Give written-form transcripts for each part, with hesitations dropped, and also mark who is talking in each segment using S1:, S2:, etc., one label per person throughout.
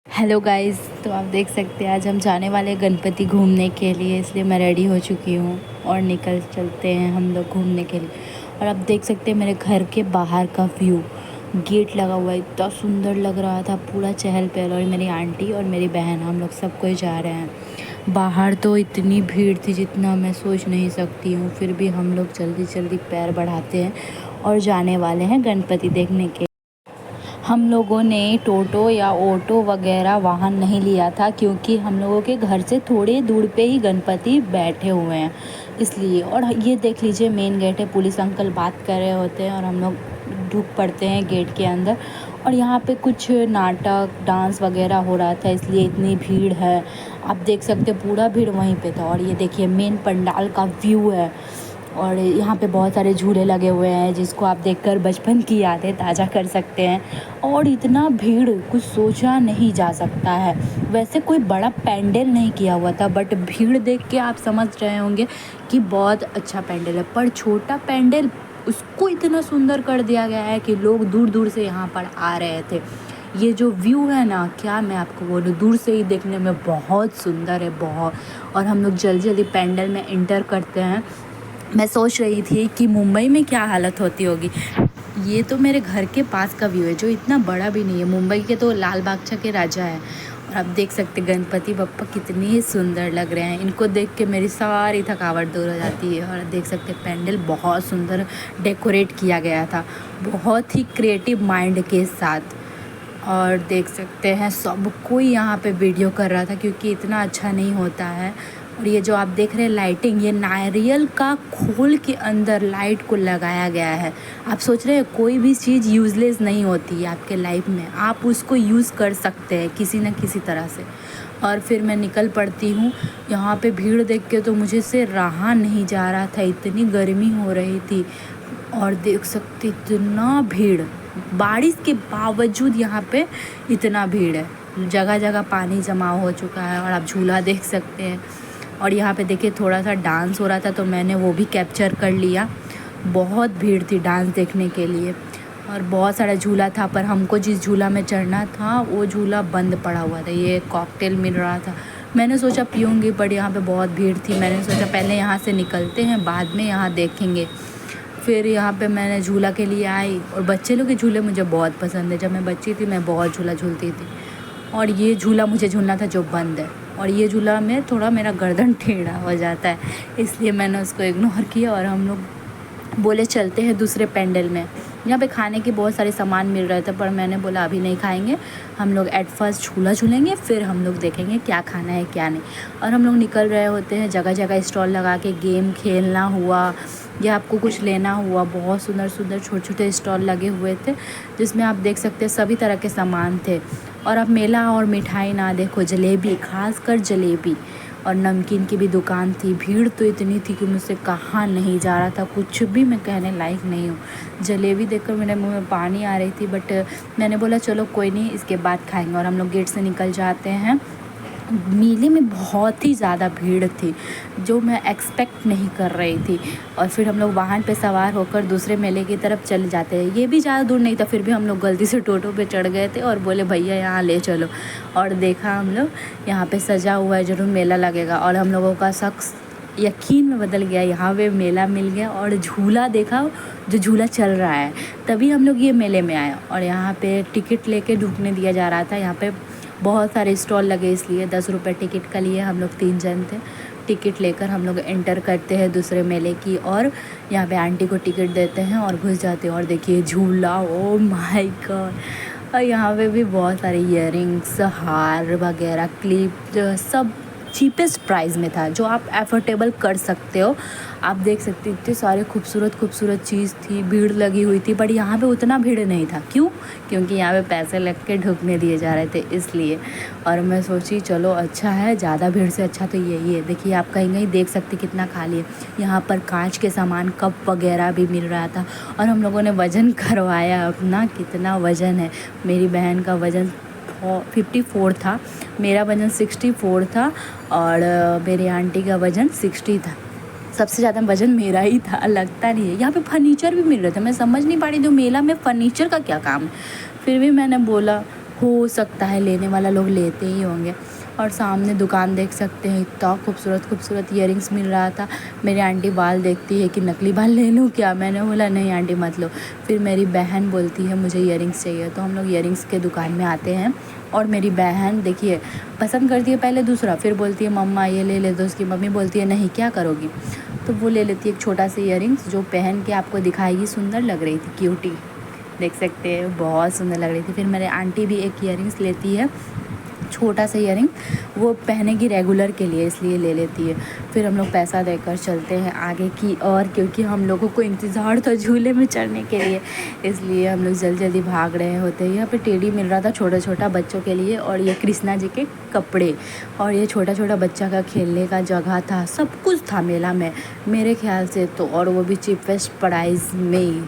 S1: Hello guys, तो आप देख सकते हैं आज हम जाने वाले हैं गणपति घूमने के लिए, इसलिए मैं रेडी हो चुकी हूँ और निकल चलते हैं हम लोग घूमने के लिए। और आप देख सकते हैं मेरे घर के बाहर का व्यू, गेट लगा हुआ है, इतना सुंदर लग रहा था, पूरा चहल पहल। और मेरी आंटी और मेरी बहन, हम लोग सब कोई जा रहे हैं। बाहर तो इतनी भीड़ थी जितना मैं सोच नहीं सकती हूँ, फिर भी हम लोग जल्दी जल्दी पैर बढ़ाते हैं और जाने वाले हैं गणपति देखने के। हम लोगों ने टोटो या ऑटो वगैरह वाहन नहीं लिया था, क्योंकि हम लोगों के घर से थोड़े दूर पे ही गणपति बैठे हुए हैं इसलिए। और ये देख लीजिए, मेन गेट है, पुलिस अंकल बात कर रहे होते हैं और हम लोग ढुक पड़ते हैं गेट के अंदर। और यहाँ पे कुछ नाटक डांस वगैरह हो रहा था, इसलिए इतनी भीड़ है। आप देख सकते हैं पूरा भीड़ वहीं पे था। और ये देखिए मेन पंडाल का व्यू है, और यहाँ पे बहुत सारे झूले लगे हुए हैं जिसको आप देखकर बचपन की यादें ताज़ा कर सकते हैं। और इतना भीड़ कुछ सोचा नहीं जा सकता है। वैसे कोई बड़ा पैंडल नहीं किया हुआ था, बट भीड़ देख के आप समझ रहे होंगे कि बहुत अच्छा पैंडल है। पर छोटा पैंडल, उसको इतना सुंदर कर दिया गया है कि लोग दूर दूर से यहाँ पर आ रहे थे। ये जो व्यू है ना, क्या मैं आपको बोलूँ, दूर से ही देखने में बहुत सुंदर है, बहुत। और हम लोग जल्दी जल्दी पैंडल में एंटर करते हैं। मैं सोच रही थी कि मुंबई में क्या हालत होती होगी। ये तो मेरे घर के पास का व्यू है, जो इतना बड़ा भी नहीं है। मुंबई के तो लाल बादशाह के राजा है। और आप देख सकते गणपति बप्पा कितने ही सुंदर लग रहे हैं। इनको देख के मेरी सारी थकावट दूर हो जाती है। और देख सकते पैंडल बहुत सुंदर डेकोरेट किया गया था, बहुत ही क्रिएटिव माइंड के साथ। और देख सकते हैं सब कोई यहाँ पे वीडियो कर रहा था, क्योंकि इतना अच्छा नहीं होता है। और ये जो आप देख रहे हैं लाइटिंग, ये नारियल का खोल के अंदर लाइट को लगाया गया है। आप सोच रहे हैं कोई भी चीज़ यूज़लेस नहीं होती है आपके लाइफ में, आप उसको यूज़ कर सकते हैं किसी न किसी तरह से। और फिर मैं निकल पड़ती हूँ। यहाँ पे भीड़ देख के तो मुझे से रहा नहीं जा रहा था, इतनी गर्मी हो रही थी। और देख सकते इतना भीड़, बारिश के बावजूद यहाँ पे इतना भीड़ है, जगह जगह पानी जमा हो चुका है। और आप झूला देख सकते हैं। और यहाँ पे देखिए थोड़ा सा डांस हो रहा था, तो मैंने वो भी कैप्चर कर लिया। बहुत भीड़ थी डांस देखने के लिए। और बहुत सारा झूला था, पर हमको जिस झूला में चढ़ना था वो झूला बंद पड़ा हुआ था। ये कॉकटेल मिल रहा था, मैंने सोचा पीऊँगी, बट यहाँ पे बहुत भीड़ थी। मैंने सोचा पहले यहाँ से निकलते हैं, बाद में यहाँ देखेंगे। फिर यहाँ पे मैंने झूला के लिए आई। और बच्चे लोग के झूले मुझे बहुत पसंद है, जब मैं बच्ची थी मैं बहुत झूला झूलती थी। और ये झूला मुझे झूलना था जो बंद है। और ये झूला में थोड़ा मेरा गर्दन टेढ़ा हो जाता है, इसलिए मैंने उसको इग्नोर किया। और हम लोग बोले चलते हैं दूसरे पैंडल में। यहाँ पे खाने के बहुत सारे सामान मिल रहे थे, पर मैंने बोला अभी नहीं खाएंगे, हम लोग एट फर्स्ट झूला झूलेंगे, फिर हम लोग देखेंगे क्या खाना है क्या नहीं। और हम लोग निकल रहे होते हैं, जगह जगह स्टॉल लगा के गेम खेलना हुआ या आपको कुछ लेना हुआ। बहुत सुंदर सुंदर छोटे छोटे स्टॉल लगे हुए थे, जिसमें आप देख सकते हैं सभी तरह के सामान थे। और आप मेला और मिठाई ना देखो, जलेबी, खासकर जलेबी और नमकीन की भी दुकान थी। भीड़ तो इतनी थी कि मुझसे कहाँ नहीं जा रहा था, कुछ भी मैं कहने लायक नहीं हूँ। जलेबी देखकर मेरे मुंह में पानी आ रही थी, बट मैंने बोला चलो कोई नहीं, इसके बाद खाएंगे। और हम लोग गेट से निकल जाते हैं। मेले में बहुत ही ज़्यादा भीड़ थी, जो मैं एक्सपेक्ट नहीं कर रही थी। और फिर हम लोग वाहन पे सवार होकर दूसरे मेले की तरफ चले जाते हैं। ये भी ज़्यादा दूर नहीं था, फिर भी हम लोग गलती से टोटो पे चढ़ गए थे और बोले भैया यहाँ ले चलो। और देखा हम लोग यहाँ पे सजा हुआ है, जरूर मेला लगेगा। और हम लोगों का शख्स यकीन में बदल गया, यहाँ पे मेला मिल गया और झूला देखा, जो झूला चल रहा है। तभी हम लोग ये मेले में आए। और यहाँ पे टिकट लेके ढुकने दिया जा रहा था। यहाँ पे बहुत सारे स्टॉल लगे, इसलिए 10 रुपये टिकट का लिए। हम लोग 3 जन थे। टिकट लेकर हम लोग एंटर करते हैं दूसरे मेले की। और यहाँ पे आंटी को टिकट देते हैं और घुस जाते हैं। और देखिए झूला, ओ माय गॉड। और यहाँ पे भी बहुत सारे इयररिंग्स, हार वगैरह, क्लिप, सब चीपेस्ट प्राइस में था, जो आप एफोर्डेबल कर सकते हो। आप देख सकते इतने सारे खूबसूरत खूबसूरत चीज़ थी, भीड़ लगी हुई थी। बट यहाँ पे उतना भीड़ नहीं था, क्यों? क्योंकि यहाँ पे पैसे लग के ढुकने दिए जा रहे थे, इसलिए। और मैं सोची चलो अच्छा है, ज़्यादा भीड़ से अच्छा तो यही है। देखिए आप कहीं कहीं देख सकते कितना खाली है। यहाँ पर कांच के सामान, कप वगैरह भी मिल रहा था। और हम लोगों ने वज़न करवाया अपना, कितना वज़न है। मेरी बहन का वज़न 54 था, मेरा वज़न 64 था। और मेरी आंटी का वज़न 60 था। सबसे ज़्यादा वज़न मेरा ही था, लगता नहीं है। यहाँ पे फर्नीचर भी मिल रहा था, मैं समझ नहीं पा रही थी मेला में फ़र्नीचर का क्या काम है। फिर भी मैंने बोला हो सकता है लेने वाला लोग लेते ही होंगे। और सामने दुकान देख सकते हैं, इतना खूबसूरत खूबसूरत ईयरिंग्स मिल रहा था। मेरी आंटी बाल देखती है कि नकली बाल ले लूँ क्या, मैंने बोला नहीं आंटी मत लो। फिर मेरी बहन बोलती है मुझे ईयरिंग्स चाहिए, तो हम लोग ईयरिंग्स के दुकान में आते हैं। और मेरी बहन देखिए पसंद करती है पहले दूसरा, फिर बोलती है मम्मा ये ले ले, तो उसकी मम्मी बोलती है नहीं क्या करोगी, तो वो ले लेती है एक छोटा सा ईयरिंग्स जो पहन के आपको दिखाएगी। सुंदर लग रही थी, क्यूटी देख सकते हैं, बहुत सुंदर लग रही थी। फिर मेरे आंटी भी एक ईयरिंग्स लेती है, छोटा सा ईयरिंग, वो पहनेगी रेगुलर के लिए इसलिए ले लेती है। फिर हम लोग पैसा देकर चलते हैं आगे की और, क्योंकि हम लोगों को इंतज़ार था झूले में चढ़ने के लिए, इसलिए हम लोग जल्दी जल्दी भाग रहे होते हैं। यहाँ पे टेडी मिल रहा था छोटा छोटा बच्चों के लिए, और ये कृष्णा जी के कपड़े, और ये छोटा छोटा बच्चा का खेलने का जगह था, सब कुछ था मेला में मेरे ख्याल से तो, और वो भी चीपेस्ट प्राइस में।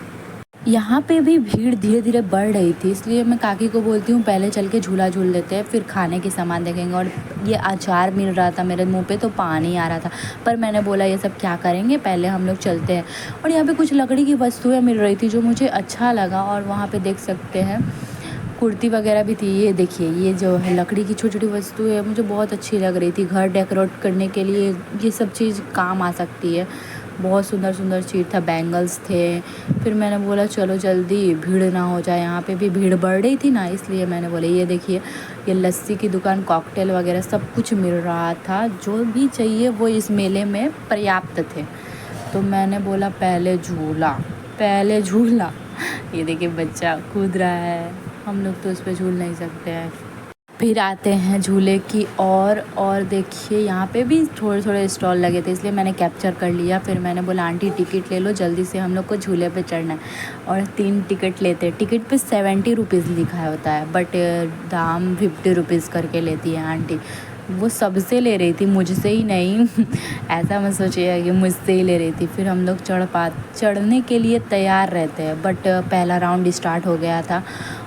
S1: यहाँ पे भी भीड़ धीरे धीरे बढ़ रही थी, इसलिए मैं काकी को बोलती हूँ पहले चल के झूला झूल लेते हैं, फिर खाने के सामान देखेंगे। और ये अचार मिल रहा था, मेरे मुंह पे तो पानी आ रहा था, पर मैंने बोला ये सब क्या करेंगे, पहले हम लोग चलते हैं। और यहाँ पे कुछ लकड़ी की वस्तुएं मिल रही थी जो मुझे अच्छा लगा, और वहाँ पे देख सकते हैं कुर्ती वगैरह भी थी। ये देखिए ये जो है लकड़ी की छोटी छोटी वस्तु है, मुझे बहुत अच्छी लग रही थी, घर डेकोरेट करने के लिए ये सब चीज़ काम आ सकती है। बहुत सुंदर सुंदर चीज़ था, बैंगल्स थे। फिर मैंने बोला चलो जल्दी भीड़ ना हो जाए, यहाँ पे भी भीड़ बढ़ रही थी ना, इसलिए मैंने बोला ये देखिए ये लस्सी की दुकान, कॉकटेल वगैरह सब कुछ मिल रहा था, जो भी चाहिए वो इस मेले में पर्याप्त थे। तो मैंने बोला पहले झूला पहले झूला। ये देखिए बच्चा कूद रहा है, हम लोग तो उस पर झूल नहीं सकते हैं। फिर आते हैं झूले की और देखिए यहाँ पे भी थोड़े थोड़े स्टॉल लगे थे, इसलिए मैंने कैप्चर कर लिया। फिर मैंने बोला आंटी टिकट ले लो जल्दी से, हम लोग को झूले पे चढ़ना है। और 3 टिकट लेते हैं, टिकट पे 70 रुपीज़ लिखा होता है, बट दाम 50 रुपीज़ करके लेती है आंटी। वो सबसे ले रही थी, मुझसे ही नहीं ऐसा मत सोचिएगा कि मुझसे ही ले रही थी। फिर हम लोग चढ़ने के लिए तैयार रहते हैं, बट पहला राउंड स्टार्ट हो गया था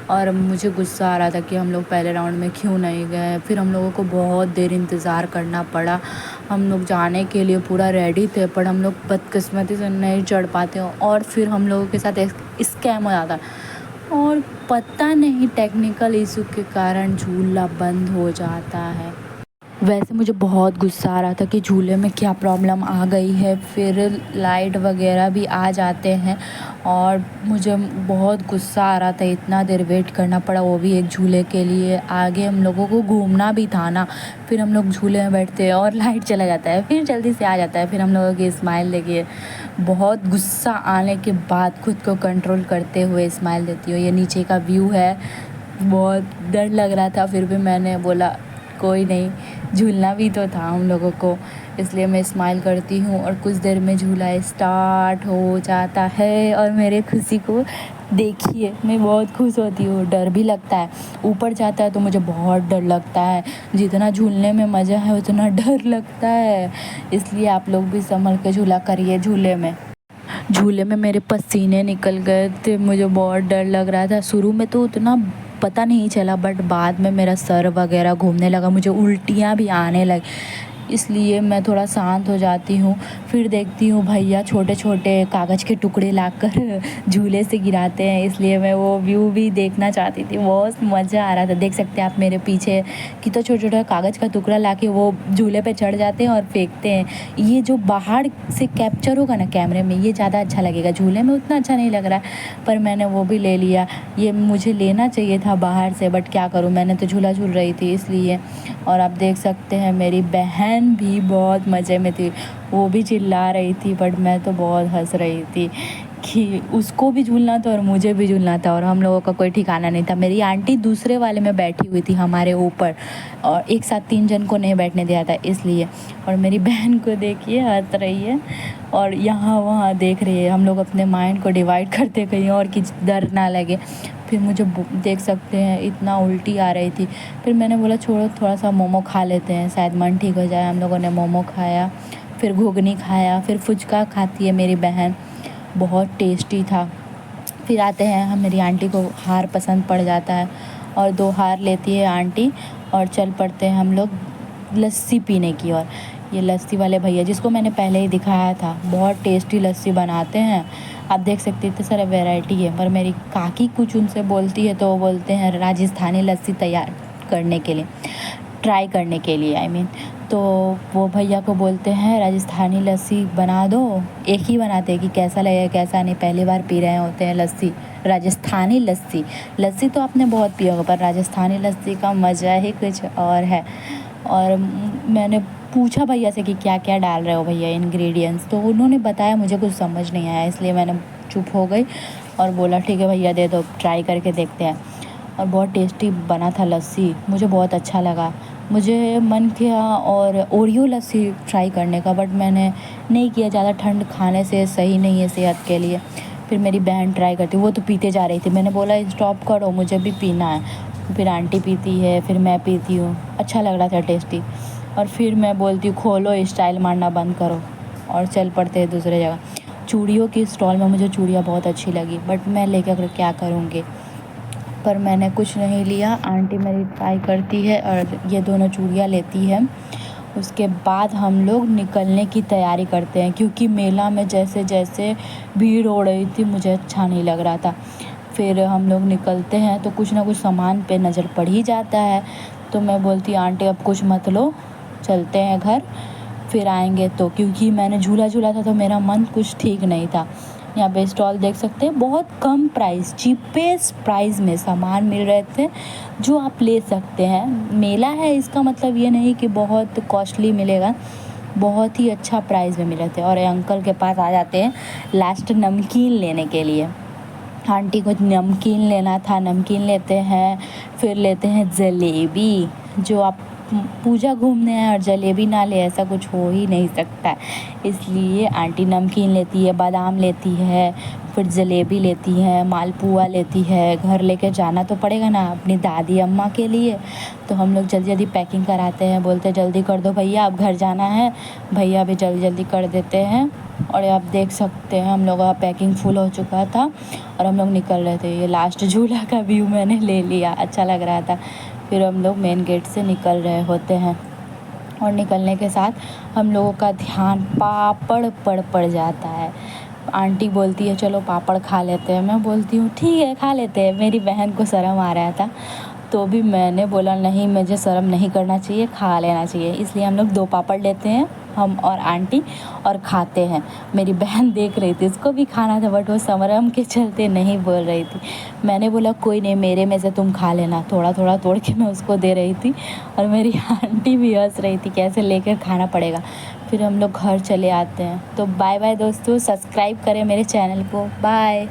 S1: और मुझे गुस्सा आ रहा था कि हम लोग पहले राउंड में क्यों नहीं गए। फिर हम लोगों को बहुत देर इंतज़ार करना पड़ा, हम लोग जाने के लिए पूरा रेडी थे, पर हम लोग बदकिस्मती से नहीं चढ़ पाते। और फिर हम लोगों के साथ स्कैम हो जाता, और पता नहीं टेक्निकल इशू के कारण झूला बंद हो जाता है। वैसे मुझे बहुत गुस्सा आ रहा था कि झूले में क्या प्रॉब्लम आ गई है। फिर लाइट वगैरह भी आ जाते हैं और मुझे बहुत गुस्सा आ रहा था, इतना देर वेट करना पड़ा, वो भी एक झूले के लिए। आगे हम लोगों को घूमना भी था ना, फिर हम लोग झूले में बैठते हैं और लाइट चला जाता है, फिर जल्दी से आ जाता है। फिर हम लोगों की स्माइल देखिए, बहुत गुस्सा आने के बाद खुद को कंट्रोल करते हुए स्माइल देती हूँ। ये नीचे का व्यू है, बहुत डर लग रहा था, फिर भी मैंने बोला कोई नहीं, झूलना भी तो था हम लोगों को, इसलिए मैं स्माइल करती हूँ। और कुछ देर में झूला स्टार्ट हो जाता है और मेरे खुशी को देखिए, मैं बहुत खुश होती हूँ। डर भी लगता है, ऊपर जाता है तो मुझे बहुत डर लगता है, जितना झूलने में मज़ा है उतना डर लगता है, इसलिए आप लोग भी संभल के झूला करिए। झूले में मेरे पसीने निकल गए थे, मुझे बहुत डर लग रहा था। शुरू में तो उतना पता नहीं चला, बट बाद में मेरा सर वगैरह घूमने लगा, मुझे उल्टियाँ भी आने लगी, इसलिए मैं थोड़ा शांत हो जाती हूँ। फिर देखती हूँ भैया छोटे छोटे कागज़ के टुकड़े लाकर झूले से गिराते हैं, इसलिए मैं वो व्यू भी देखना चाहती थी, बहुत मज़ा आ रहा था। देख सकते हैं आप मेरे पीछे कितना छोटा छोटा कागज़ का टुकड़ा लाके वो झूले पे चढ़ जाते हैं और फेंकते हैं। ये जो बाहर से कैप्चर होगा ना कैमरे में, ये ज़्यादा अच्छा लगेगा, झूले में उतना अच्छा नहीं लग रहा है, पर मैंने वो भी ले लिया। ये मुझे लेना चाहिए था बाहर से, बट क्या करूँ, मैंने तो झूला झूल रही थी इसलिए। और आप देख सकते हैं मेरी बहन भी बहुत मज़े में थी, वो भी चिल्ला रही थी, बट मैं तो बहुत हंस रही थी कि उसको भी झूलना था और मुझे भी झूलना था, और हम लोगों का कोई ठिकाना नहीं था। मेरी आंटी दूसरे वाले में बैठी हुई थी हमारे ऊपर, और एक साथ 3 जन को नहीं बैठने दिया था इसलिए। और मेरी बहन को देखिए हंस रही है और यहाँ वहाँ देख रही है, हम लोग अपने माइंड को डिवाइड करते कहीं और कि डर ना लगे। फिर मुझे देख सकते हैं इतना उल्टी आ रही थी, फिर मैंने बोला छोड़ो थोड़ा सा मोमो खा लेते हैं, शायद मन ठीक हो जाए। हम लोगों ने मोमो खाया, फिर घुगनी खाया, फिर फुचका खाती है मेरी बहन, बहुत टेस्टी था। फिर आते हैं हम, मेरी आंटी को हार पसंद पड़ जाता है और 2 हार लेती है आंटी, और चल पड़ते हैं हम लोग लस्सी पीने की ओर। ये लस्सी वाले भैया जिसको मैंने पहले ही दिखाया था, बहुत टेस्टी लस्सी बनाते हैं। आप देख सकते हैं इतने सारे वैरायटी है। पर मेरी काकी कुछ उनसे बोलती है तो वो बोलते हैं राजस्थानी लस्सी तैयार करने के लिए, ट्राई करने के लिए आई मीन। तो वो भैया को बोलते हैं राजस्थानी लस्सी बना दो। एक ही बनाते हैं कि कैसा लगेगा कैसा नहीं, पहली बार पी रहे होते हैं लस्सी, राजस्थानी लस्सी। लस्सी तो आपने बहुत पिया होगा, पर राजस्थानी लस्सी का मज़ा ही कुछ और है। और मैंने पूछा भैया से कि क्या क्या डाल रहे हो भैया इंग्रेडिएंट्स, तो उन्होंने बताया, मुझे कुछ समझ नहीं आया, इसलिए मैंने चुप हो गई और बोला ठीक है भैया दे दो, ट्राई करके देखते हैं। और बहुत टेस्टी बना था लस्सी, मुझे बहुत अच्छा लगा। मुझे मन किया और ओरियो लस्सी ट्राई करने का, बट मैंने नहीं किया, ज़्यादा ठंड खाने से सही नहीं है सेहत के लिए। फिर मेरी बहन ट्राई करती, वो तो पीते जा रही थी, मैंने बोला स्टॉप करो मुझे भी पीना है। फिर आंटी पीती है, फिर मैं पीती हूँ, अच्छा लग रहा था टेस्टी। और फिर मैं बोलती हूँ खोलो स्टाइल मारना बंद करो, और चल पड़ते हैं दूसरे जगह। चूड़ियों की स्टॉल में मुझे चूड़ियाँ बहुत अच्छी लगी, बट मैं लेकर क्या करूँगी, पर मैंने कुछ नहीं लिया। आंटी मेरी ट्राई करती है और ये दोनों चूड़ियाँ लेती है। उसके बाद हम लोग निकलने की तैयारी करते हैं, क्योंकि मेला में जैसे जैसे भीड़ हो रही थी मुझे अच्छा नहीं लग रहा था। फिर हम लोग निकलते हैं तो कुछ ना कुछ सामान पे नज़र पड़ ही जाता है। तो मैं बोलती आंटी अब कुछ मत लो, चलते हैं घर, फिर आएंगे तो, क्योंकि मैंने झूला झूला था तो मेरा मन कुछ ठीक नहीं था। यहाँ पे स्टॉल देख सकते हैं, बहुत कम प्राइस, चीपेस्ट प्राइस में सामान मिल रहे थे जो आप ले सकते हैं। मेला है इसका मतलब ये नहीं कि बहुत कॉस्टली मिलेगा, बहुत ही अच्छा प्राइस में मिल रहे थे। और ये अंकल के पास आ जाते हैं लास्ट नमकीन लेने के लिए। आंटी को नमकीन लेना था, नमकीन लेते हैं। फिर लेते हैं जलेबी, जो आप पूजा घूमने हैं और जलेबी ना ले ऐसा कुछ हो ही नहीं सकता है। इसलिए आंटी नमकीन लेती है, बादाम लेती है, फिर जलेबी लेती है, मालपुआ लेती है। घर लेके जाना तो पड़ेगा ना अपनी दादी अम्मा के लिए। तो हम लोग जल्दी जल्दी पैकिंग कराते हैं, बोलते हैं जल्दी कर दो भैया अब घर जाना है। भैया भी जल्दी जल्दी कर देते हैं। और आप देख सकते हैं हम लोग का पैकिंग फुल हो चुका था और हम लोग निकल रहे थे। ये लास्ट झूला का व्यू मैंने ले लिया, अच्छा लग रहा था। फिर हम लोग मेन गेट से निकल रहे होते हैं और निकलने के साथ हम लोगों का ध्यान पापड़ पर पड़ जाता है। आंटी बोलती है चलो पापड़ खा लेते हैं, मैं बोलती हूँ ठीक है खा लेते हैं। मेरी बहन को शर्म आ रहा था तो भी मैंने बोला नहीं, मुझे शर्म नहीं करना चाहिए, खा लेना चाहिए। इसलिए हम लोग 2 पापड़ लेते हैं, हम और आंटी, और खाते हैं। मेरी बहन देख रही थी, उसको भी खाना था बट वो शर्म के चलते नहीं बोल रही थी। मैंने बोला कोई नहीं, मेरे में से तुम खा लेना, थोड़ा थोड़ा तोड़ के मैं उसको दे रही थी। और मेरी आंटी भी हंस रही थी कैसे लेकर खाना पड़ेगा। फिर हम लोग घर चले आते हैं। तो बाय बाय दोस्तों, सब्सक्राइब करें मेरे चैनल को, बाय।